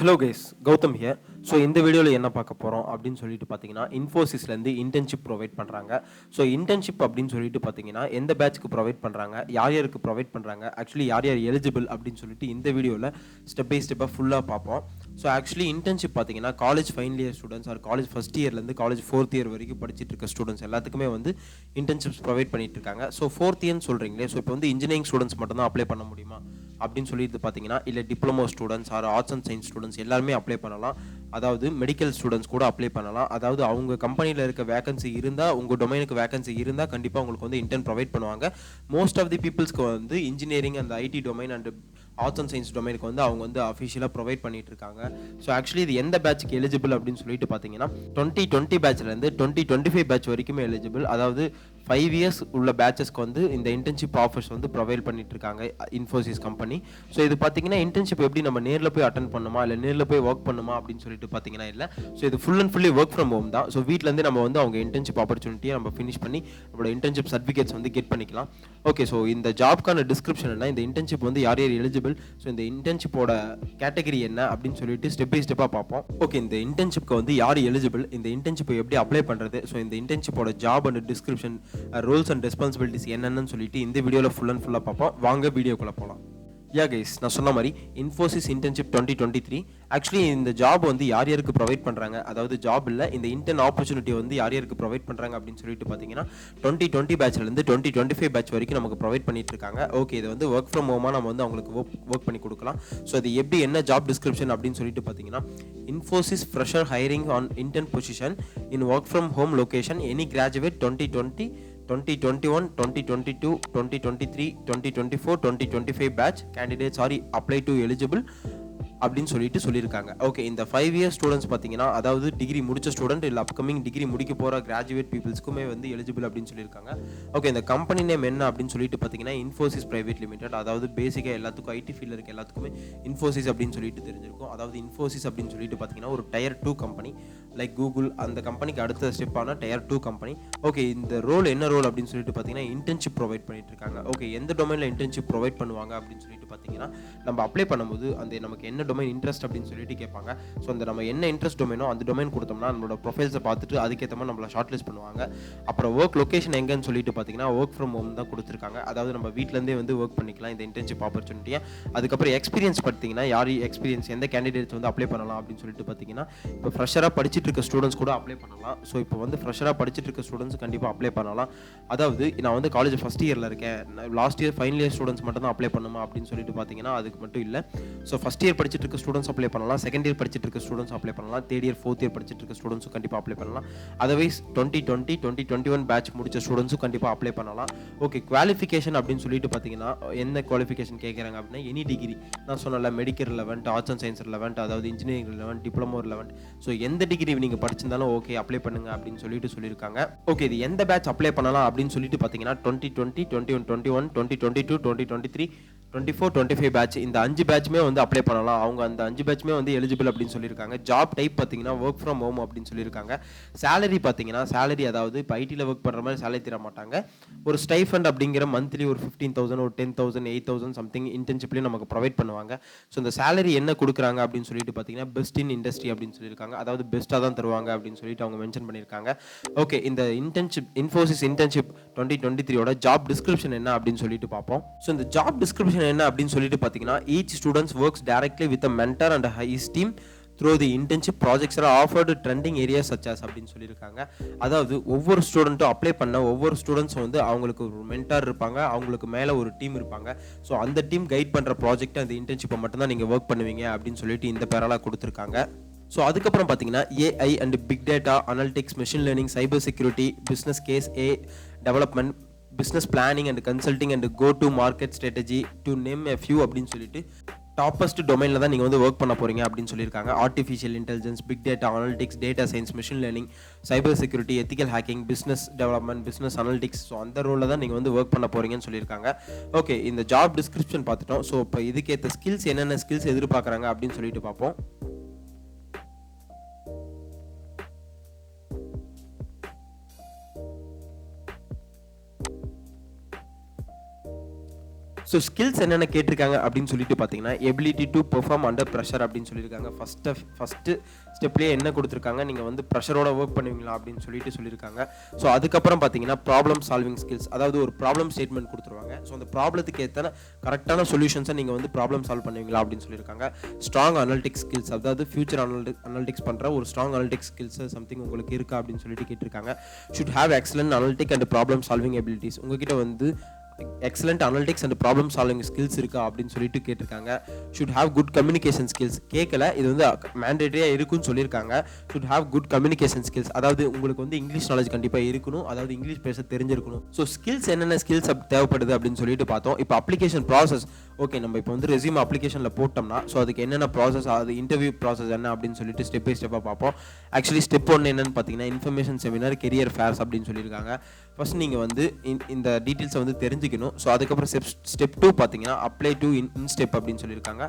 Hello guys, Gowtham here. So இந்த வீடியோவில் என்ன பார்க்க போகிறோம் அப்படின்னு சொல்லிட்டு பார்த்தீங்கன்னா இன்ஃபோசிஸ்லேருந்து இன்டர்ன்ஷிப் ப்ரொவைட் பண்ணுறாங்க. ஸோ இன்டர்ன்ஷிப் அப்படின்னு சொல்லிட்டு பார்த்தீங்கன்னா எந்த பேட்ச்க்கு ப்ரொவைட் பண்ணுறாங்க, யார் யாருக்கு ப்ரொவைட் பண்ணுறாங்க, ஆக்சுவலி யார் யார் எலிஜிபிள் அப்படின்னு சொல்லிட்டு இந்த வீடியோவில் ஸ்டெப் பை ஸ்டெப்பாக ஃபுல்லாக பார்ப்போம். ஸோ ஆக்சுவலி இன்டர்ன்ஷிப் பார்த்தீங்கன்னா college final year students or college first இயர்லேருந்து காலேஜ் ஃபோர்த் இயர் வரைக்கும் படிச்சுட்டு இருக்க ஸ்டூடெண்ட்ஸ் எல்லாத்துக்குமே வந்து இன்டர்ன்ஷிப்ஸ் ப்ரொவைட் பண்ணிட்டு இருக்காங்க. ஸோ ஃபோர்த் இயர்னு சொல்கிறீங்களே, ஸோ இப்போ வந்து இன்ஜினியரிங் ஸ்டூடெண்ட்ஸ் மட்டும் தான் அப்ளை பண்ண முடியுமா அப்படின்னு சொல்லிட்டு பார்த்தீங்கன்னா இல்லை diploma students are arts and science students எல்லாருமே அப்ளை பண்ணலாம். அதாவது மெடிக்கல் ஸ்டூடெண்ட்ஸ் கூட அப்ளை பண்ணலாம். அதாவது அவங்க கம்பெனியில் இருக்க வேகன்சி இருந்தால், உங்கள் டொமைனுக்கு வேகன்சி இருந்தால் கண்டிப்பாக உங்களுக்கு வந்து இன்டர்ன் ப்ரொவைட் பண்ணுவாங்க. மோஸ்ட் ஆஃப் தி பீப்புள்ஸ்க்கு வந்து இன்ஜினியரிங் அந்த IT domain and arts and science டொமைனுக்கு வந்து அவங்க வந்து அஃபிஷியலாக ப்ரொவைட் பண்ணிட்டு இருக்காங்க. ஸோ ஆக்சுவலி இது எந்த பேட்ச்க்கு எலிஜிபிள் அப்படின்னு சொல்லிட்டு பார்த்தீங்கன்னா 2020 பேட்ச்லேருந்து 2025 பேட்ச் வரைக்குமே எலிஜிபிள். அதாவது 5 இயர்ஸ் உள்ள பேட்சஸ்க்கு வந்து இந்த இன்டர்ன்ஷிப் ஆஃபர்ஸ் வந்து ப்ரொவைட் பண்ணிட்டு இருக்காங்க இன்ஃபோசிஸ் கம்பெனி. ஸோ இது பார்த்தீங்கன்னா இன்டர்ன்ஷிப் எப்படி நம்ம நேரில் போய் அட்டன் பண்ணுமா இல்லை நேரில் போய் ஒர்க் பண்ணுமா அப்படின்னு சொல்லிட்டு பார்த்தீங்கன்னா இல்லை. ஸோ இது full and fully work from home தான். ஸோ வீட்டிலேருந்து நம்ம வந்து அவங்க இன்டர்ன்ஷிப் ஆப்பர்ச்சுனிட்டியை நம்ம ஃபினிஷ் பண்ணி நம்மளோட இன்டர்ன்ஷிப் சர்டிஃபிகேட்ஸ் வந்து கெட் பண்ணிக்கலாம். ஓகே, ஸோ இந்த ஜாப்க்கான டிஸ்கிரிப்ஷன் என்ன, இந்த இன்டர்ன்ஷிப் வந்து யார் யார் எலிஜிபிள், ஸோ இந்த இன்டர்ன்ஷிப்போட கேட்டகரி என்ன அப்படின்னு சொல்லிட்டு ஸ்டெப் பை ஸ்டெப்பாக பார்ப்போம். ஓகே, இந்த இன்டர்ன்ஷிப்க்கு வந்து யார் எலிஜிபிள், இந்த இன்டர்ன்ஷிப்பை எப்படி அப்ளை பண்ணுறது, ஸோ இந்த இன்டர்ன்ஷிப்போட job and description, rules and responsibilities என்னென்னு சொல்லிட்டு இந்த வீடியோவில் ஃபுல் அண்ட் ஃபுல்லாக பார்ப்போம். வாங்க வீடியோக்குள்ளே போகலாம். யா கைஸ், நான் சொன்ன மாதிரி இன்ஃபோசிஸ் இன்டர்ன்ஷிப் 2023 ஆக்சுவலி இந்த ஜாப் வந்து யார் யாருக்கு ப்ரொவைட் பண்ணுறாங்க, அதாவது ஜாப் இல்லை இந்த இன்டர்ன் ஆப்பர்ச்சுனிட்டி வந்து யார் யாருக்கு ப்ரொவைட் பண்ணுறாங்க அப்படின்னு சொல்லிட்டு பார்த்தீங்கன்னா 2020 பேட்ச்லேருந்து 2025 பேட்ச் வரைக்கும் நமக்கு ப்ரொவைட் பண்ணிட்டு இருக்காங்க. ஓகே, இது வந்து ஒர்க் ஃப்ரம் ஹோமாக நம்ம வந்து அவங்களுக்கு ஒர்க் பண்ணி கொடுக்கலாம். ஸோ அது எப்படி என்ன ஜாப் டிஸ்கிரிப்ஷன் அப்படின்னு சொல்லிட்டு பார்த்தீங்கன்னா Infosys fresher hiring on intern position in work from home location any graduate 2020 2021 2022 2023 2024 2025 batch candidates are apply to eligible அப்படின்னு சொல்லியிருக்காங்க. ஓகே, இந்த 5 இயர்ஸ் ஸ்டூடெண்ட்ஸ் பார்த்தீங்கன்னா அதாவது டிகிரி முடிச்ச ஸ்டூடெண்ட் இல்லை அப்கமிங் டிகிரி முடிக்க போகிற கிராஜுவேட் பீப்புள்ஸ்க்குமே வந்து எலிஜிபிள் அப்படின்னு சொல்லியிருக்காங்க. ஓகே, இந்த கம்பெனி நேம் என்ன அப்படின்னு சொல்லிட்டு பார்த்தீங்கன்னா இன்ஃபோசிஸ் பிரைவேட் லிமிடெட். அதாவது பேசிக்காக எல்லாத்துக்கும் ஐடி ஃபீல்டில் இருக்க எல்லாத்துக்குமே இன்ஃபோசிஸ் அப்படின்னு சொல்லிட்டு தெரிஞ்சிருக்கும். அதாவது இன்ஃபோசிஸ் அப்படின்னு சொல்லிட்டு பார்த்தீங்கன்னா ஒரு டயர் 2 கம்பெனி லைக் கூகுள், அந்த கம்பெனிக்கு அடுத்த ஸ்டெப்பான டயர் 2 கம்பெனி. ஓகே, இந்த ரோல் என்ன ரோல் அப்படின்னு சொல்லிட்டு பார்த்தீங்கன்னா இன்டர்ன்ஷிப் ப்ரொவைட் பண்ணிட்டு இருக்காங்க. ஓகே, எந்த டொமைனில் இன்டர்ன்ஷிப் ப்ரொவைட் பண்ணுவாங்க அப்படின்னு சொல்லிட்டு பார்த்தீங்கன்னா நம்ம அப்ளை பண்ணும்போது அந்த நமக்கு என்ன டொமைன் இன்ட்ரெஸ்ட் அப்படின்னு சொல்லிட்டு கேட்பாங்க. ஸோ அந்த நம்ம என்ன இன்ட்ரெஸ்ட் டொமைனோ அந்த டொமைன் கொடுத்தோம்னா நம்மளோட ப்ரொஃபைல்ஸை பார்த்துட்டு அதுக்கேற்ற மாதிரி நம்மளை ஷார்ட் லிஸ்ட் பண்ணுவாங்க. அப்புறம் ஒர்க் லொகேஷன் எங்கன்னு சொல்லிட்டு பார்த்தீங்கன்னா ஒர்க் ஃப்ரம் ஹோம் தான் கொடுத்துருக்காங்க. அதாவது நம்ம வீட்டிலேருந்தே வந்து ஒர்க் பண்ணிக்கலாம் இந்த இன்டர்ன்ஷிப் ஆப்பர்ச்சுனிட்டியை. அதுக்கப்புறம் எக்ஸ்பீரியன்ஸ் பார்த்தீங்கன்னா யார் எக்ஸ்பீரியன்ஸ் எந்த கேண்டிடேட்ஸ் வந்து அப்ளை பண்ணலாம் அப்படின்னு சொல்லிட்டு பார்த்தீங்கன்னா இப்போ ஃப்ரெஷராக படிச்சுட்டு இருக்க ஸ்டூடெண்ட்ஸ் கூட அப்ளை பண்ணலாம். ஸோ இப்போ வந்து ஃப்ரெஷராக படிச்சுட்டு இருக்க ஸ்டூடெண்ட்ஸ் கண்டிப்பாக அப்ளை பண்ணலாம். அதாவது நான் வந்து காலேஜ் ஃபஸ்ட் இயரில் இருக்கேன், last year final year students மட்டும் தான் அப்ளை பண்ணுமா அப்படின்னு சொல்லிட்டு பார்த்தீங்கன்னா அதுக்கு மட்டும் இல்லை. ஸோ ஃபஸ்ட் இயர் படிச்சுட்டு இருக்க ஸ்டூடெண்ட்ஸ் அப்ளை பண்ணலாம், செகண்ட் இயர் படிச்சுட்டு இருக்க ஸ்டூடெண்ட்ஸ் அப்ளை பண்ணலாம், தேர்ட் இயர் ஃபோர்த் இயர் படிச்சுட்டு இருக்க ஸ்டூடெண்ட்ஸும் கண்டிப்பாக அப்ளை பண்ணலாம். அதர்வைஸ் 2020 2021 பேட்ச் முடிச்ச ஸ்டூடெண்ட்ஸும் கண்டிப்பாக அப்ளை பண்ணலாம். ஓகே, குவாலிஃபிகேஷன் அப்படின்னு சொல்லிட்டு பார்த்தீங்கன்னா என்ன குவாலிஃபிகேஷன் கேட்குறாங்க அப்படின்னா எனி டிகிரி. நான் சொன்னல medical relevant, arts and science relevant, அதாவது engineering relevant, diploma relevant. So எந்த டிகிரி நீங்கள் படிச்சிருந்தாலும் ஓகே அப்ளை பண்ணுங்க அப்படின்னு சொல்லியிருக்காங்க. ஓகே, இது எந்த பேட்ச் அப்ளை பண்ணலாம் அப்படின்னு சொல்லிட்டு பார்த்தீங்கன்னா 2020 2021 2022 2023 24 25 பேட்ச் இந்த 5 பேட்ச்மே வந்து அப்ளை பண்ணலாம். அவங்க அந்த 5 பேட்ச்மே வந்து எலிஜிபிள் அப்படின்னு சொல்லியிருக்காங்க. ஜாப் டைப் பார்த்தீங்கன்னா ஒர்க் ஃப்ரம் ஹோம் அப்படின்னு சொல்லியிருக்காங்க. சேலரி பார்த்தீங்கன்னா சேலரி அதாவது இப்போ ஐடியில் ஒர்க் பண்ணுற மாதிரி சேலரி தர மாட்டாங்க. ஒரு ஸ்டைஃபண்ட் அப்படிங்கிற மந்த்லி ஒரு 15,000 ஒரு 10,000 8,000 சம்திங் இன்டர்ன்ஷிப்லேயும் நமக்கு ப்ரொவைட் பண்ணுவாங்க. ஸோ இந்த சேலரி என்ன கொடுக்குறாங்க அப்படின்னு சொல்லிட்டு பார்த்தீங்கன்னா பெஸ்ட் இன் இண்டஸ்ட்ரி அப்படின்னு சொல்லியிருக்காங்க. அதாவது பெஸ்ட்டாக தான் தருவாங்க அப்படின்னு சொல்லிட்டு அவங்க மென்ஷன் பண்ணியிருக்காங்க. ஓகே, இந்த internship Infosys internship 2023 job description என்ன அப்படின்னு சொல்லிட்டு பார்ப்போம். ஸோ இந்த ஜாப் டிஸ்கிரிப்ஷன் என்ன அப்படின்னு சொல்லிட்டு பார்த்தீங்கன்னா each students works directly with a mentor and his team through the internship projects are offered trending areas such as அப்படின்னு சொல்லியிருக்காங்க. அதாவது ஒவ்வொரு ஸ்டூடெண்ட்டும் அப்ளை பண்ண ஒவ்வொரு ஸ்டூடெண்ட்ஸும் வந்து அவங்களுக்கு ஒரு மென்டார் இருப்பாங்க, அவங்களுக்கு மேலே ஒரு டீம் இருப்பாங்க. ஸோ அந்த டீம் கைட் பண்ணுற ப்ராஜெக்ட் அந்த இன்டர்ன்ஷிப்பை மட்டும்தான் நீங்கள் ஒர்க் பண்ணுவீங்க அப்படின்னு சொல்லிட்டு இந்த பேரெல்லாம் கொடுத்துருக்காங்க. ஸோ அதுக்கப்புறம் பார்த்தீங்கன்னா AI and big data analytics, machine learning, cyber security, business case a development, business planning and consulting and go to market strategy to name a few அப்படின்னு சொல்லிட்டு டாப்பஸ்ட் டொமைனில் தான் நீங்கள் வந்து ஒர்க் பண்ண போகிறீங்க அப்படின்னு சொல்லியிருக்காங்க. Artificial intelligence, big data analytics, data science, machine learning, cyber security, ethical hacking, business development, business analytics. So அந்த ரோலில் தான் நீங்கள் வந்து ஒர்க் பண்ண போகிறீங்கன்னு சொல்லியிருக்காங்க. ஓகே, இந்த ஜாப் டிஸ்கிரிப்ஷன் பார்த்துட்டோம். ஸோ இப்போ இதுக்கேற்ற ஸ்கில்ஸ் என்னென்ன ஸ்கில்ஸ் எதிர்பார்க்குறாங்க அப்படின்னு சொல்லிட்டு பார்ப்போம். ஸோ ஸ்கில்ஸ் என்னென்ன கேட்டிருக்காங்க அப்படின்னு சொல்லிட்டு பார்த்தீங்கன்னா ability to perform under pressure அப்படின்னு சொல்லியிருக்காங்க. ஃபஸ்ட்டு ஸ்டெப்லேயே என்ன கொடுத்துருக்காங்க, நீங்கள் வந்து ப்ரெஷரோட ஒர்க் பண்ணுவீங்களா அப்படின்னு சொல்லியிருக்காங்க. ஸோ அதுக்கப்புறம் பார்த்தீங்கன்னா ப்ராப்ளம் சால்விங் ஸ்கில்ஸ், அதாவது ஒரு ப்ராப்ளம் ஸ்டேட்மெண்ட் கொடுத்துருவாங்க. ஸோ அந்த ப்ராப்ளத்துக்கு ஏற்ற கரெக்டான சொல்யூஷன்ஸை நீங்கள் வந்து ப்ராப்ளம் சால்வ் பண்ணுவீங்களா அப்படின்னு சொல்லியிருக்காங்க. ஸ்ட்ராங் அனலிட்டிக்ஸ் ஸ்கில்ஸ், அதாவது ஃபியூச்சர் அனலிட்டிக்ஸ் பண்ணுற ஒரு ஸ்ட்ராங் அனலிட்டிக்ஸ் ஸ்கில்ஸ் சம்திங் உங்களுக்கு இருக்கா அப்படின்னு சொல்லிட்டு கேட்டிருக்காங்க. Should have excellent analytic and problem solving abilities, உங்ககிட்ட வந்து excellent analytics and problem solving skills இருக்கா அப்படின்னு சொல்லிட்டு கேட்டிருக்காங்க. Should have good communication skills, கேட்கல, இது வந்து மேண்டேட்டரியாக இருக்குன்னு சொல்லியிருக்காங்க. Should have good communication skills, அதாவது உங்களுக்கு வந்து இங்கிலீஷ் நாலேஜ் கண்டிப்பாக இருக்கணும், அதாவது இங்கிலீஷ் பேச தெரிஞ்சிருக்கணும். ஸோ ஸ்கில்ஸ் என்னென்ன ஸ்கில்ஸ் தேவைப்படுது அப்படின்னு சொல்லிட்டு பார்த்தோம். இப்போ அப்ளிகேஷன் ப்ராசஸ், ஓகே நம்ம இப்போ வந்து ரெஸ்யூம் அப்ளிகேஷனில் போட்டோம்னா ஸோ அதுக்கு என்னென்ன ப்ராசஸ், அது இன்டர்வியூ ப்ராசஸ் என்ன அப்படின்னு சொல்லிட்டு ஸ்டெப் பை ஸ்டெப்பாக பார்ப்போம். ஆக்சுவலி ஸ்டெப் 1 என்னன்னு பார்த்தீங்கன்னா இன்ஃபர்மேஷன் செமினார் கெரியர் ஃபேர்ஸ் அப்படின்னு சொல்லியிருக்காங்க. ஃபர்ஸ்ட் நீங்கள் வந்து இந்த டீட்டெயில்ஸை வந்து தெரிஞ்சுக்கணும். ஸோ அதுக்கப்புறம் ஸ்டெப் 2 பார்த்தீங்கன்னா அப்ளை டு இன்ஸ்டெப் அப்படின்னு சொல்லியிருக்காங்க.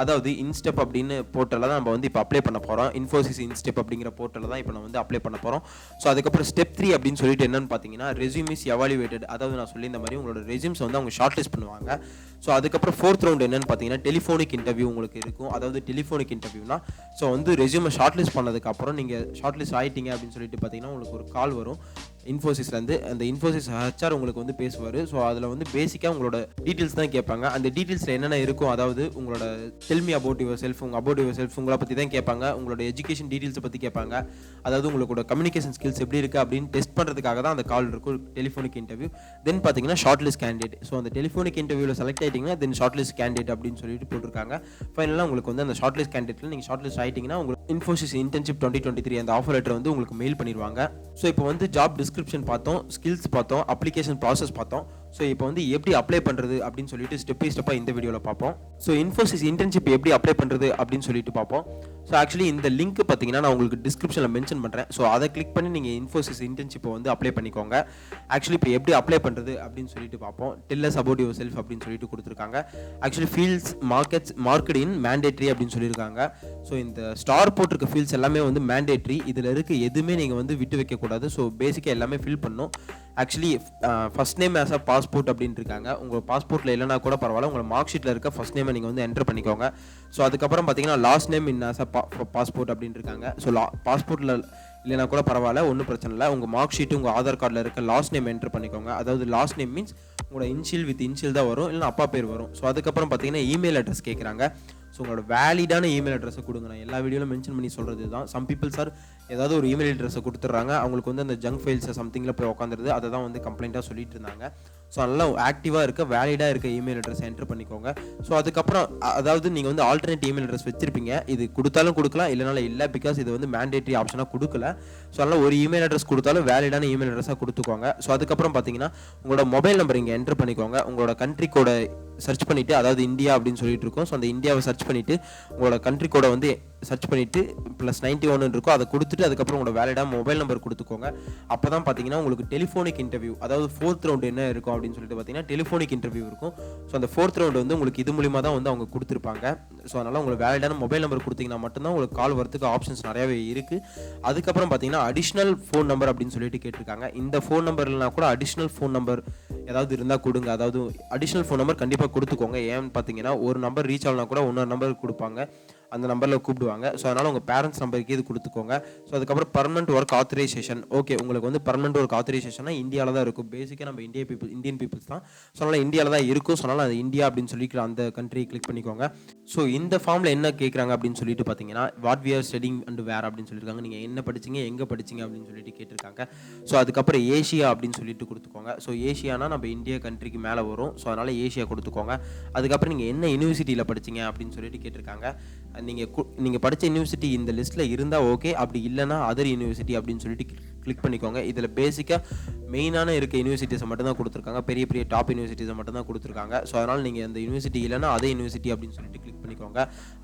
அதாவது இன்ஸ்டெப் அப்படின்னு போர்ட்டலில் தான் நம்ம வந்து இப்போ அப்ளை பண்ண போகிறோம். இன்ஃபோசிஸ் இன்ஸ்டெப் அப்படிங்கிற போர்ட்டலில் தான் இப்போ நம்ம வந்து அப்ளை பண்ண போகிறோம். ஸோ அதுக்கப்புறம் ஸ்டெப் 3 அப்படின்னு சொல்லிட்டு என்னன்னு பார்த்தீங்கன்னா ரெஸ்யூம் இஸ் எவாலுவேட்டட், அதாவது நான் சொல்லி இந்த மாதிரி உங்களோட ரெஸ்யூம்ஸ் வந்து அவங்க ஷார்ட் லிஸ்ட் பண்ணுவாங்க. ஸோ அதுக்கப்புறம் 4th ரவுண்ட் என்னன்னு பார்த்தீங்கன்னா டெலிஃபோனிக் இன்டர்வியூ உங்களுக்கு இருக்கும். அதாவது டெலிஃபோனிக் இன்டர்வியூனா ஸோ வந்து ரெஸ்யூமை ஷார்ட் லிஸ்ட் பண்ணதுக்கப்புறம் நீங்கள் ஷார்ட் லிஸ்ட் ஆகிட்டீங்க அப்படின்னு சொல்லிட்டு பார்த்தீங்கன்னா உங்களுக்கு ஒரு கால் வரும் இன்ஃபோசிஸ்லேருந்து. அந்த இன்ஃபோசிஸ் ஹெச்ஆர் உங்களுக்கு வந்து பேசுவார். ஸோ அதில் வந்து பேசிக்காக உங்களோட டீட்டெயில்ஸ் தான் கேட்பாங்க. அந்த டீட்டெயில்ஸில் என்னென்ன இருக்கும், அதாவது உங்களோட டெல்மி அபவுட் யுவர் செல்ஃப், உங்களை பற்றி தான் கேட்பாங்க. உங்களோட எஜுகேஷன் டீட்டெயில்ஸை பற்றி கேட்பாங்க. அதாவது உங்களோட கம்யூனிகேஷன் ஸ்கில்ஸ் எப்படி இருக்குது அப்படின்னு டெஸ்ட் பண்ணுறதுக்காக தான் அந்த கால் இருக்கும், டெலிஃபோனிக் இன்டர்வியூ. தென் பார்த்தீங்கன்னா ஷார்ட் லிஸ்ட் கேண்டிடேட். ஸோ அந்த டெலிஃபோனிக் இன்டர்வியூவில் செலக்ட் ஆகிட்டிங்கன்னா தென் ஷார்ட் லிஸ்ட் கேண்டிடேட் அப்படின்னு சொல்லிட்டு போட்டிருக்காங்க. ஃபைனலாக உங்களுக்கு வந்து அந்த ஷார்ட் லிஸ்ட் கேண்டிடேட்டில் நீங்கள் ஷார்ட் லிஸ்ட் ஆகிட்டிங்கன்னா உங்களுக்கு இன்ஃபோசிஸ் இன்டர்ன்ஷிப் 2023 அந்த ஆஃபர் லெட்டர் வந்து உங்களுக்கு மெயில் பண்ணிடுவாங்க. ஸோ இப்போ வந்து ஜாப் டிஸ்கிரிப்ஷன் பார்த்தோம், ஸ்கில்ஸ் பார்த்தோம், அப்ளிகேஷன் ப்ராசஸ் பார்த்தோம். ஸோ இப்போ வந்து எப்படி அப்ளை பண்ணுறது அப்படின்னு சொல்லிட்டு ஸ்டெப் பை ஸ்டெப்பாக இந்த வீடியோவில் பார்ப்போம். ஸோ இன்ஃபோசிஸ் இன்டர்ன்ஷிப் எப்படி அப்ளை பண்ணுறது அப்படின்னு சொல்லிட்டு பார்ப்போம். ஸோ ஆக்சுவலி இந்த லிங்க் பார்த்தீங்கன்னா நான் உங்களுக்கு டிஸ்கிரிப்ஷனில் மென்ஷன் பண்ணுறேன். ஸோ அதை கிளிக் பண்ணி நீங்கள் இன்ஃபோசிஸ் இன்டர்ன்ஷிப்பை வந்து அப்ளை பண்ணிக்கோங்க. ஆக்சுவலி இப்போ எப்படி அப்ளை பண்ணுறது அப்படின்னு சொல்லிட்டு பார்ப்போம். Tell us about your self அப்படின்னு சொல்லிட்டு கொடுத்துருக்காங்க. ஆக்சுவலி ஃபீல்ட்ஸ் மார்க்கெட் இன் மேண்டேட்ரி அப்படின்னு சொல்லியிருக்காங்க. ஸோ இந்த ஸ்டார் போட்டிருக்க ஃபீல்ட்ஸ் எல்லாமே வந்து மேண்டேட்ரி, இதில் இருக்க எதுவுமே நீங்கள் வந்து விட்டு வைக்கக்கூடாது. ஸோ பேசிக்காக எல்லாமே ஃபில் பண்ணணும். Actually first name as a passport அப்படின்னு இருக்காங்க. உங்கள் பாஸ்போர்ட்டில் இல்லைனா கூட பரவாயில்ல, உங்கள் மார்க் ஷீட்டில் இருக்க ஃபர்ஸ்ட் நேமை நீங்கள் வந்து என்டர் பண்ணிக்கோங்க. ஸோ அதுக்கப்புறம் பார்த்தீங்கன்னா last name in as a passport அப்படின்னு இருக்காங்க. ஸோ பாஸ்போர்ட்டில் இல்லைனா கூட பரவாயில்ல, ஒன்றும் பிரச்சனை இல்லை. உங்கள் மார்க் ஷீட்டு உங்கள் ஆதார் கார்டில் இருக்க லாஸ்ட் நேம் என்டர் பண்ணிக்கோங்க. அதாவது லாஸ்ட் நேம் மீன்ஸ் உங்களோட இன்ஷியல் வித் இன்ஷியல் தான் வரும், இல்லைனா அப்பா பேர் வரும். ஸோ அதுக்கப்புறம் பார்த்தீங்கன்னா இமெயில் அட்ரஸ் கேட்குறாங்க. ஸோ உங்களோட வேலிடான இமெயில் அட்ரஸை கொடுங்க. நான் எல்லா வீடியோவில் மென்ஷன் பண்ணி சொல்கிறது தான். சம் பீப்புள்ஸ் ஆர் ஏதாவது ஒரு இமெயில் அட்ரஸை கொடுத்துட்றாங்க, அவங்களுக்கு வந்து அந்த ஜங்க் ஃபைல்ஸை சம்திங்கில் போய் உட்காந்துருது, அதை தான் வந்து கம்ப்ளைண்ட்டாக சொல்லிட்டு இருந்தாங்க. ஸோ நல்லா ஆக்டிவாக இருக்க வேலிடாக இருக்க இமெயில் அட்ரஸ் என்டர் பண்ணிக்கோங்க. ஸோ அதுக்கப்புறம் அதாவது நீங்கள் வந்து ஆல்டர்னேட் இமெயில் அட்ரஸ் வச்சிருப்பீங்க, இது கொடுத்தாலும் கொடுக்கலாம், இல்லைனாலும் இல்லை, பிகாஸ் இது வந்து மேண்டேட்ரி ஆப்ஷனாக கொடுக்கல. ஸோ அதனால் ஒரு இமெயில் அட்ரஸ் கொடுத்தாலும் வேலிடான இமெயில் அட்ரஸாக கொடுத்துக்கோங்க. ஸோ அதுக்கப்புறம் பார்த்தீங்கன்னா உங்களோட மொபைல் நம்பர் இங்கே என்டர் பண்ணிக்கோங்க. உங்களோட கண்ட்ரி கோட சர்ச் பண்ணிவிட்டு, அதாவது இந்தியா அப்படின்னு சொல்லிட்டு இருக்கோம். ஸோ அந்த இந்தியாவை சர்ச் பண்ணிவிட்டு உங்களோட கண்ட்ரி கோடை வந்து சர்ச் பண்ணிவிட்டு +91 இருக்கும், அதை கொடுத்துட்டு அதுக்கப்புறம் உங்களோட வேலிடாக மொபைல் நம்பர் கொடுத்துக்கோங்க. அப்போ தான் பார்த்தீங்கன்னா உங்களுக்கு டெலிஃபோனிக் இன்டர்வியூ, அதாவது 4th ரவுண்ட் என்ன இருக்கும் அப்படின்னு சொல்லிட்டு பார்த்தீங்கன்னா டெலிஃபோனிக் இன்டர்வியூ இருக்கும். ஸோ அந்த 4th ரவுண்ட் வந்து உங்களுக்கு இது மூலிமா தான் வந்து அவங்க கொடுத்துருப்பாங்க. ஸோ அதனால் உங்களுக்கு வேலிடான மொபைல் நம்பர் கொடுத்தீங்கன்னா மட்டும்தான் உங்களுக்கு கால் வரதுக்கு ஆப்ஷன்ஸ் நிறையாவே இருக்குது. அதுக்கப்புறம் பார்த்தீங்கன்னா அடிஷ்னல் ஃபோன் நம்பர் அப்படின்னு சொல்லிட்டு கேட்டிருக்காங்க. இந்த ஃபோன் நம்பர்னா கூட அடிஷ்னல் ஃபோன் நம்பர் ஏதாவது இருந்தால் கொடுங்க. அதாவது அடிஷ்னல் ஃபோன் நம்பர் கண்டிப்பாக கொடுத்துக்கோங்க. ஏன்னு பார்த்தீங்கன்னா ஒரு நம்பர் ரீச் ஆகலாம் கூட இன்னொரு நம்பர் கொடுப்பாங்க, அந்த நம்பரில் கூப்பிடுவாங்க. ஸோ அதனால் உங்கள் பேரண்ட்ஸ் நம்பருக்கு இது கொடுத்துக்கோங்க. ஸோ அதுக்கப்புறம் பர்மனெண்ட் ஒர்க் ஆத்தரைசேஷன். ஓகே, உங்களுக்கு வந்து பர்மனெண்ட் ஒர்க் ஆத்தரைசேஷனா இந்தியாவில் தான் இருக்கும். பேசிக்காக நம்ம இந்தியன் பீப்புள்ஸ் தான். ஸோ அதனால் இந்தியாவில் தான் இருக்கும். ஸோ அதனால் அது இந்தியா அப்படின்னு சொல்லி அந்த கண்ட்ரி கிளிக் பண்ணிக்கோங்க. ஸோ இந்த ஃபார்மில் என்ன கேட்குறாங்க அப்படின்னு சொல்லிட்டு பார்த்தீங்கன்னா what we are studying and where அப்படின்னு சொல்லியிருக்காங்க. நீங்கள் என்ன படிச்சிங்க, எங்கே படிச்சிங்க அப்படின்னு சொல்லிட்டு கேட்டிருக்காங்க. ஸோ அதுக்கப்புறம் ஏஷியா அப்படின்னு சொல்லிட்டு கொடுத்துக்கோங்க. ஸோ ஏஷியானா நம்ம இந்தியா கண்ட்ரிக்கு மேலே வரும். ஸோ அதனால் ஏஷியா கொடுத்துக்கோங்க. அதுக்கப்புறம் நீங்கள் என்ன யூனிவர்சிட்டியில் படிச்சிங்க அப்படின்னு சொல்லிட்டு கேட்டிருக்காங்க. நீங்கள் படித்த யூனிவர்சிட்டி இந்த லிஸ்ட்டில் இருந்தால் ஓகே, அப்படி இல்லைனா அதர் யூனிவர்சிட்டி அப்படின்னு சொல்லிட்டு கிளிக் பண்ணிக்கோங்க. இதில் பேசிக்காக மெயினான இருக்க யூனிவர்சிட்டிஸை மட்டும்தான் கொடுத்துருக்காங்க, பெரிய பெரிய டாப் யூனிவர்சிட்டிஸை மட்டும்தான் கொடுத்துருக்காங்க. ஸோ அதனால் நீங்கள் அந்த யூனிவர்சிட்டி இல்லைனா அதே யூனிவர்சிட்டி அப்படின்னு சொல்லிட்டு கிளிக் பண்ணிக்கோங்க.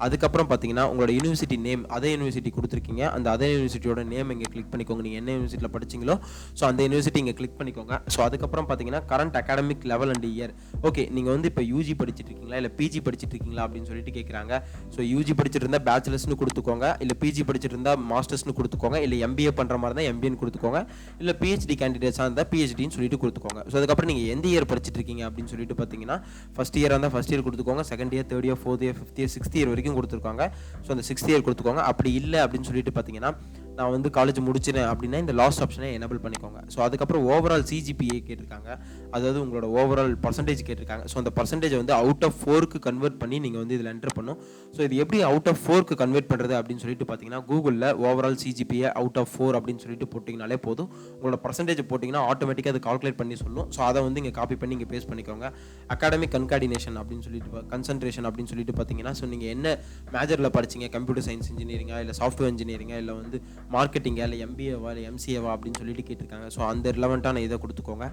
அதுக்கப்புறம் பார்த்தீங்கன்னா உங்களோட யூனிவர்சிட்டி நேம், அதே யூனிவர்சிட்டி கொடுத்துருக்கீங்க, அந்த அதே யூனிவர்சிட்டியோட நேம் இங்கே கிளிக் பண்ணிக்கோங்க. நீங்கள் என்ன யூனிவர்சிட்டியில் படிச்சிங்களோ ஸோ அந்த யூனிவர்சிட்டி இங்கே கிளிக் பண்ணிக்கோங்க. ஸோ அதுக்கப்புறம் பார்த்தீங்கன்னா current academic level and year. Okay, நீங்கள் வந்து இப்போ யூஜி படிச்சுட்டு இருக்கீங்களா இல்லை பிஜி படிச்சுட்டு இருக்கீங்களா அப்படின்னு சொல்லிட்டு கேட்குறாங்க. ஸோ யூஜி படிச்சுட்டு இருந்தால் பேச்சுலர்ஸ்னு கொடுத்துக்கோங்க, இல்லை பிஜி படிச்சுட்டு இருந்தால் மாஸ்டர்ஸ்னு கொடுத்துக்கோங்க, இல்லை எம்பிஏ பண்ணுற மாதிரி தான் எம்பிஏன்னு கொடுத்துக்கோங்க. இல்லை பிஹெச்டி கேண்டிடேட்ஸாக இருந்தால் பிஹெச்டின்னு சொல்லிட்டு கொடுத்துக்கோங்க. ஸோ அதுக்கப்புறம் நீங்கள் எந்த இயர் படிச்சுட்டு இருக்கீங்க அப்படின்னு சொல்லிட்டு பார்த்தீங்கன்னா ஃபஸ்ட் இயராக இருந்தால் ஃபஸ்ட் இயர் கொடுத்துக்கோங்க, second year, third year, fourth year, fifth year, sixth year வரைக்கும் கொடுத்துருக்காங்க. ஸோ அந்த சிக்ஸ்த் இயர் கொடுத்துக்கோங்க. அப்படி இல்லை அப்படின்னு சொல்லிட்டு பார்த்தீங்கன்னா நான் வந்து காலேஜ் முடிச்சிட்டேன் அப்படின்னா இந்த லாஸ்ட் ஆப்ஷனை எனபிள் பண்ணிக்கோங்க. ஸோ அதுக்கப்புறம் ஓவரால் சிஜிபிஏ கேட்டிருக்காங்க, அதாவது உங்களோட ஓவரால் பர்சன்டேஜ் கேட்டிருக்காங்க. ஸோ அந்த பர்சன்டேஜ் வந்து அவுட் ஆஃப் 4க்கு கன்வெர்ட் பண்ணி நீங்கள் வந்து இதில் என்டர் பண்ணும். ஸோ இது எப்படி அவுட் ஆஃப் 4க்கு கன்வெர்ட் பண்ணுறது அப்படின்னு சொல்லிட்டு பார்த்தீங்கன்னா கூகுளில் ஓவரால் சிஜிபிஏ அவுட் ஆஃப் 4 அப்படின்னு சொல்லிட்டு போட்டிங்கனாலே போதும். உங்களோட பர்சன்டேஜ் போட்டிங்கன்னா ஆட்டோமேட்டிக்காக அது கால்குலேட் பண்ணி சொல்லும். ஸோ அதை வந்து இங்கே காப்பி பண்ணி இங்கே பேஸ்ட் பண்ணிக்கோங்க. அகாடமிக் கன்கார்டினேஷன் அப்படின்னு சொல்லிட்டு கன்சன்ட்ரேஷன் அப்படின்னு சொல்லிட்டு பார்த்தீங்கன்னா ஸோ நீங்கள் என்ன மேஜரில் படிச்சிங்க, கம்ப்யூட்டர் சயின்ஸ் இன்ஜினியரிங்கா இல்லை சாஃப்ட்வேர் இன்ஜினியரிங்கா இல்லை வந்து மார்க்கெட்டிங்கா இல்லை எம்பிஏவா இல்லை எம்சிஏவா அப்படின்னு சொல்லிட்டு கேட்டிருக்காங்க. ஸோ அந்த ரிலவெண்ட்டான இதை கொடுத்துக்கோங்க.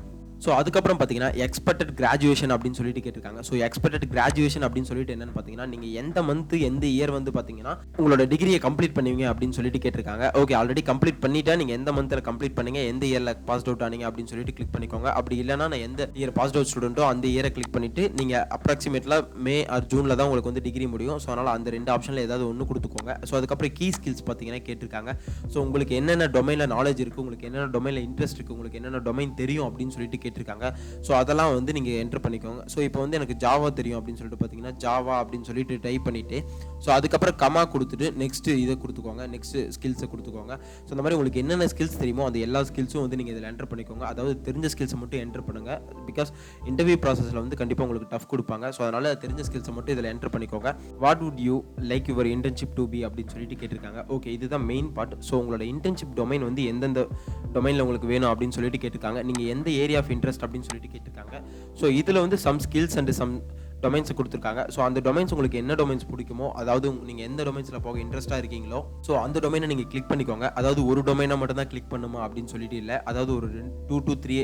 ஸோ அதுக்கப்புறம் பார்த்தீங்கன்னா எக்ஸ்பெக்டட் கிராஜுவேஷன் அப்படின்னு சொல்லிட்டு கேட்டிருக்காங்க. ஸோ எக்ஸ்பெக்டட் கிராஜுவேஷன் அப்படின்னு சொல்லிட்டு என்னன்னு பார்த்தீங்கன்னா நீங்கள் எந்த மந்த் எந்த இயர் வந்து பார்த்தீங்கன்னா உங்களோட டிகிரியை கம்ப்ளீட் பண்ணுவீங்க அப்படின்னு சொல்லிட்டு கேட்டிருக்காங்க. ஓகே, ஆல்ரெடி கம்ப்ளீட் பண்ணிட்டா நீங்கள் எந்த மந்தில் கம்ப்ளீட் பண்ணீங்க, எந்த இயரில் பாஸ் அவுட் ஆனீங்க அப்படின்னு சொல்லிட்டு கிளிக் பண்ணிக்கோங்க. அப்படி இல்லைனா நான் எந்த இயர் பாஸ் அவுட் ஸ்டூடெண்ட்டோ அந்த இயரை கிளிக் பண்ணிட்டு நீங்கள் அப்ராக்சிமேட்டில் மே ஆர் ஜூனில் தான் உங்களுக்கு வந்து டிகிரி முடியும். ஸோ அதனால் அந்த 2 ஆப்ஷனில் ஏதாவது ஒன்று கொடுத்துக்கோங்க. ஸோ அதுக்கப்புறம் கீ ஸ்கில்ஸ் பார்த்தீங்கன்னா கேட்டிருக்காங்க. ஸோ உங்களுக்கு என்னென்ன டொமைனில் நாலேஜ் இருக்குது, உங்களுக்கு என்னென்ன டொமைனில் இன்ட்ரெஸ்ட் இருக்குது, உங்களுக்கு என்னென்ன டொமைன் தெரியும் அப்படின்னு சொல்லிட்டு கேட்டிருக்காங்க. ஸோ அதெல்லாம் வந்து நீங்கள் என்டர் பண்ணிக்கோங்க. ஸோ இப்போ வந்து எனக்கு ஜாவா தெரியும் அப்படின்னு சொல்லிட்டு பார்த்தீங்கன்னா ஜாவா அப்படின்னு சொல்லிட்டு டைப் பண்ணிவிட்டு ஸோ அதுக்கப்புறம் கமா கொடுத்துட்டு நெக்ஸ்ட் இதை கொடுத்துக்கோங்க, நெக்ஸ்ட் ஸ்கில்ஸை கொடுத்துக்கோங்க. ஸோ இந்த மாதிரி உங்களுக்கு என்னென்ன ஸ்கில்ஸ் தெரியுமோ அந்த எல்லா ஸ்கில்ஸும் வந்து நீங்கள் இதில் என்டர் பண்ணிக்கோங்க. அதாவது தெரிஞ்ச ஸ்கில்ஸை மட்டும் என்டர் பண்ணுங்கள். பிகாஸ் இன்டர்வியூ ப்ராசஸில் வந்து கண்டிப்பாக உங்களுக்கு டஃப் கொடுப்பாங்க. ஸோ அதனால் தெரிஞ்ச ஸ்கில்ஸை மட்டும் இதில் என்டர் பண்ணிக்கோங்க. What would you like your internship to be அப்படின்னு சொல்லிட்டு கேட்டிருக்காங்க. ஓகே, இதுதான் மெயின் பார்ட். ஸோ உங்களோட இன்டர்ன்ஷிப் டொமைன் வந்து எந்தெந்த டொமைனில் உங்களுக்கு வேணும் அப்படின்னு சொல்லிட்டு கேட்டிருக்காங்க. நீங்கள் எந்த ஏரியா ஆஃப் இன்ட்ரெஸ்ட் அப்படின்னு சொல்லிட்டு கேட்டிருக்காங்க. ஸோ இதில் வந்து some skills and some domains கொடுத்துருக்காங்க. ஸோ அந்த டொமைன்ஸ் உங்களுக்கு என்ன டொமைன்ஸ் பிடிக்குமோ, அதாவது நீங்கள் எந்த டொமைன்ஸில் போக இன்ட்ரெஸ்ட்டாக இருக்கீங்களோ ஸோ அந்த டொமைனை நீங்கள் கிளிக் பண்ணிக்கோங்க. அதாவது ஒரு டொமைனை மட்டும் தான் கிளிக் பண்ணுமா அப்படின்னு சொல்லிட்டு இல்லை, அதாவது ஒரு 2 to 3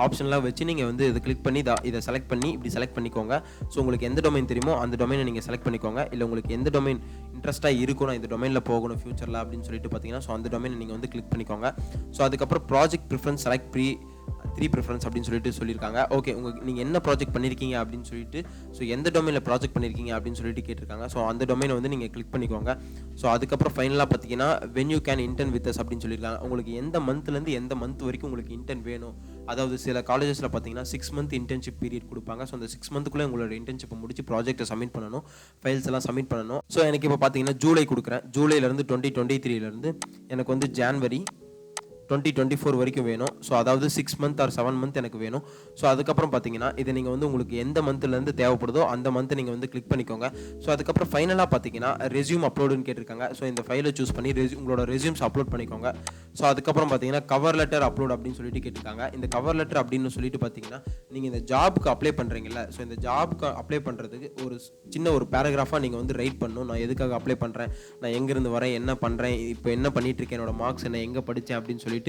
ஆப்ஷன்லாம் வச்சு நீங்கள் வந்து இதை கிளிக் பண்ணி இதை செலக்ட் பண்ணி இப்படி செலக்ட் பண்ணிக்கோங்க. ஸோ உங்களுக்கு எந்த டொமைன் தெரியுமோ அந்த டொமைனை நீங்கள் செலக்ட் பண்ணிக்கோங்க. இல்லை உங்களுக்கு எந்த டொமைன் இன்ட்ரெஸ்ட்டாக இருக்கும், நான் இந்த டொமைனில் போகணும் ஃபியூச்சரில் அப்படின்னு சொல்லிட்டு பார்த்தீங்கன்னா ஸோ அந்த டொமைனை நீங்கள் வந்து கிளிக் பண்ணிக்கோங்க. ஸோ அதுக்கப்புறம் ப்ராஜெக்ட் ப்ரிஃபரன்ஸ் செலக்ட் 3 ப்ரிஃபரன்ஸ் அப்படின்னு சொல்லிட்டு சொல்லியிருக்காங்க. ஓகே, நீங்கள் என்ன ப்ராஜெக்ட் பண்ணியிருக்கீங்க அப்படின்னு சொல்லிட்டு ஸோ எந்த டொமைனில் ப்ராஜெக்ட் பண்ணியிருக்கீங்க அப்படின்னு சொல்லிட்டு கேட்டிருக்காங்க. ஸோ அந்த டொமைனை வந்து நீங்கள் கிளிக் பண்ணிக்கோங்க. ஸோ அதுக்கப்புறம் ஃபைனலாக பார்த்தீங்கன்னா when you can intern with us அப்படின்னு சொல்லியிருக்காங்க. உங்களுக்கு எந்த மந்த்லேருந்து எந்த மந்த் வரைக்கும் உங்களுக்கு இன்டர்ன் வேணும். அதாவது சில காலேஜஸில் பார்த்தீங்கன்னா 6 மந்த் இன்டர்ன்ஷிப் பீரியட் கொடுப்பாங்க. ஸோ அந்த 6 மந்த்துக்குள்ளே உங்களோட இன்டர்ன்ஷிப்பை முடிச்சு ப்ராஜெக்ட்டை சப்மிட் பண்ணணும், ஃபைல்ஸ் எல்லாம் சப்மிட் பண்ணணும். ஸோ எனக்கு இப்போ பார்த்தீங்கன்னா ஜூலை கொடுக்குறேன். ஜூலைலேருந்து 2023 எனக்கு வந்து ஜான்வரி 2024 வரைக்கும் வேணும். ஸோ அதாவது 6 மந்த் ஆர் 7 மந்த் எனக்கு வேணும். ஸோ அதுக்கப்புறம் பார்த்தீங்கன்னா இதை நீங்கள் வந்து உங்களுக்கு எந்த மந்த்லேருந்து தேவைப்படுதோ அந்த மந்த் நீங்கள் வந்து கிளிக் பண்ணிக்கோங்க. ஸோ அதுக்கப்புறம் ஃபைனலாக பார்த்தீங்கன்னா ரெஸ்யூம் அப்லோடுன்னு கேட்டிருக்காங்க. ஸோ இந்த ஃபைலை சூஸ் பண்ணி உங்களோட ரெஸ்யூம்ஸ் அப்லோட் பண்ணிக்கோங்க. ஸோ அதுக்கப்புறம் பார்த்தீங்கன்னா கவர் லெட்டர் அப்லோட் அப்படின்னு சொல்லிட்டு கேட்டிருக்காங்க. இந்த கவர் லெட்டர் அப்படின்னு சொல்லிட்டு பார்த்தீங்கன்னா நீங்கள் இந்த ஜாபுக்கு அப்ளை பண்ணுறீங்கல்ல, ஸோ இந்த ஜாபுக்கு அப்ளை பண்ணுறதுக்கு ஒரு சின்ன ஒரு பேராகிராஃபாக நீங்கள் வந்து ரைட் பண்ணணும். நான் எதுக்காக அப்ளை பண்ணுறேன், நான் எங்கேருந்து வரேன், என்ன பண்ணுறேன், இப்போ என்ன பண்ணிட்டு இருக்கேன், என்னோட மார்க்ஸ் என்ன, எங்கே படித்தேன் அப்படின்னு சொல்லிட்டு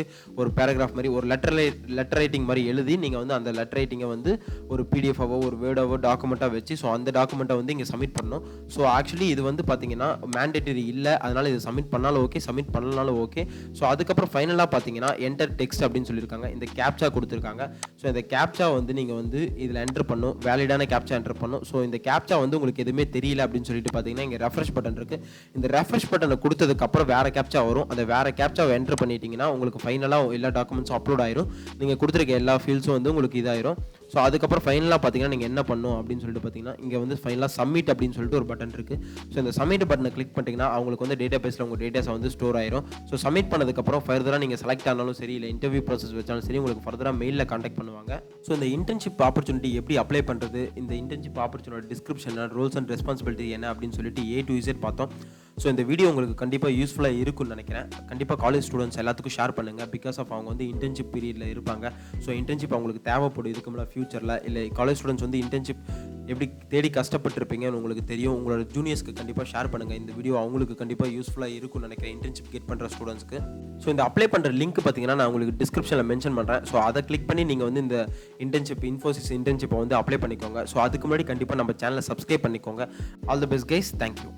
ஒரு பேராகிராஃப் மாதிரி ஒரு லெட்டர் ரைட்டிங் மாதிரி எழுதி நீங்கள் வந்து அந்த லெட்டர் ரைட்டிங்கை வந்து ஒரு பிடிஎஃபாவோ ஒரு வேர்டாவோ டாக்குமெண்ட்டாக வச்சு ஸோ அந்த டாக்குமெண்ட்டை வந்து இங்கே சப்மிட் பண்ணணும். ஸோ ஆக்சுவலி இது வந்து பார்த்தீங்கன்னா மேண்டேட்டரி இல்லை, அதனால் இது சப்மிட் பண்ணாலும் ஓகே, சப்மிட் பண்ணலாலும் ஓகே. ஸோ அதுக்கப்புறம் ஃபைனலாக பார்த்தீங்கன்னா என்டர் டெக்ஸ்ட் அப்படின்னு சொல்லியிருக்காங்க. இந்த கேப்சா கொடுத்துருக்காங்க. ஸோ இந்த கேப்சா வந்து நீங்கள் வந்து இதில் என்டர் பண்ணணும், வேலிடான கேப்சா என்டர் பண்ணணும். ஸோ இந்த கேப்சா வந்து உங்களுக்கு எதுவுமே தெரியல அப்படின்னு சொல்லிட்டு பார்த்தீங்கன்னா இங்கே ரெஃப்ரெஷ் பட்டன் இருக்குது. இந்த ரெஃப்ரெஷ் பட்டனை கொடுத்ததுக்கப்புறம் வேறு கேப்சா வரும். அந்த வேறு கேப்சாவை என்டர் பண்ணிட்டீங்கன்னா உங்களுக்கு ஃபைனலாக எல்லா டாக்குமெண்ட்ஸும் அப்லோட் ஆயிரும். நீங்கள் கொடுத்துருக்க எல்லா ஃபீல்ட்ஸும் வந்து உங்களுக்கு இதாயிரும். ஸோ அதுக்கப்புறம் ஃபைனலாக பார்த்தீங்கன்னா நீங்கள் என்ன பண்ணணும் அப்படின்னு சொல்லிட்டு பார்த்தீங்கன்னா இங்கே வந்து ஃபைனலாக சப்மிட் அப்படின்னு சொல்லிட்டு ஒரு பட்டன் இருக்குது. ஸோ இந்த சப்மிட் பட்டனை கிளிக் பண்ணிட்டீங்கன்னா அவங்களுக்கு வந்து டேட்டா பேஸில் உங்கள் டேட்டாஸை வந்து ஸ்டோர் ஆயிரும். ஸோ சப்மிட் பண்ணதுக்கப்புறம் ஃபர்தராக நீங்கள் செலக்ட் ஆனாலும் சரி இல்லை இன்டர்வியூ ப்ராசஸ் வச்சாலும் சரி உங்களுக்கு ஃபர்தராக மெயிலில் கான்டாக்ட் பண்ணுவாங்க. ஸோ இந்த இன்டர்ன்ஷிப் ஆப்பர்ச்சுனிட்டி எப்படி அப்ளை பண்ணுறது, இந்த internship opportunity description, rules and responsibility என்ன அப்படின்னு சொல்லிட்டு A to Z பார்த்தோம். ஸோ இந்த வீடியோ உங்களுக்கு கண்டிப்பாக யூஸ்ஃபுல்லாக இருக்கும்னு நினைக்கிறேன். கண்டிப்பாக காலேஜ் ஸ்டூடெண்ட்ஸ் எல்லாத்துக்கும் ஷேர் பண்ணுங்கள். பிகாஸ் ஆஃப் அவங்க வந்து இன்டர்ன்ஷிப் பீரியடில் இருப்பாங்க. ஸோ இன்டர்ன்ஷிப் அவங்களுக்கு தேவைப்படும் இதுக்கு மேலே ஃபியூச்சரில். இல்லை காலேஜ் ஸ்டூடெண்ட்ஸ் வந்து இன்டர்ன்ஷிப் எப்படி தேடி கஷ்டப்பட்டுருப்பீங்கன்னு உங்களுக்கு தெரியும். உங்களோட ஜூனியர்ஸ்க்கு கண்டிப்பாக ஷேர் பண்ணுங்கள். இந்த வீடியோ அவங்களுக்கு கண்டிப்பாக யூஸ்ஃபுல்லாக இருக்கும்னு நினைக்கிறேன் இன்டர்ன்ஷிப் கெட் பண்ணுற ஸ்டூடெண்ட்ஸ்க்கு. ஸோ இந்த அப்ளை பண்ணுற லிங்க் பார்த்தீங்கன்னா நான் உங்களுக்கு டிஸ்கிரிப்ஷனில் மென்ஷன் பண்ணுறேன். ஸோ அதை கிளிக் பண்ணி நீங்கள் வந்து இந்த இன்டர்ன்ஷிப் இன்ஃபோசிஸ் இன்டர்ன்ஷிப்பை வந்து அப்ளை பண்ணிக்கோங்க. ஸோ அதுக்கு முன்னாடி கண்டிப்பாக நம்ம சேனலை சப்ஸ்கிரைப் பண்ணிக்கோங்க. All the best guys, thank you.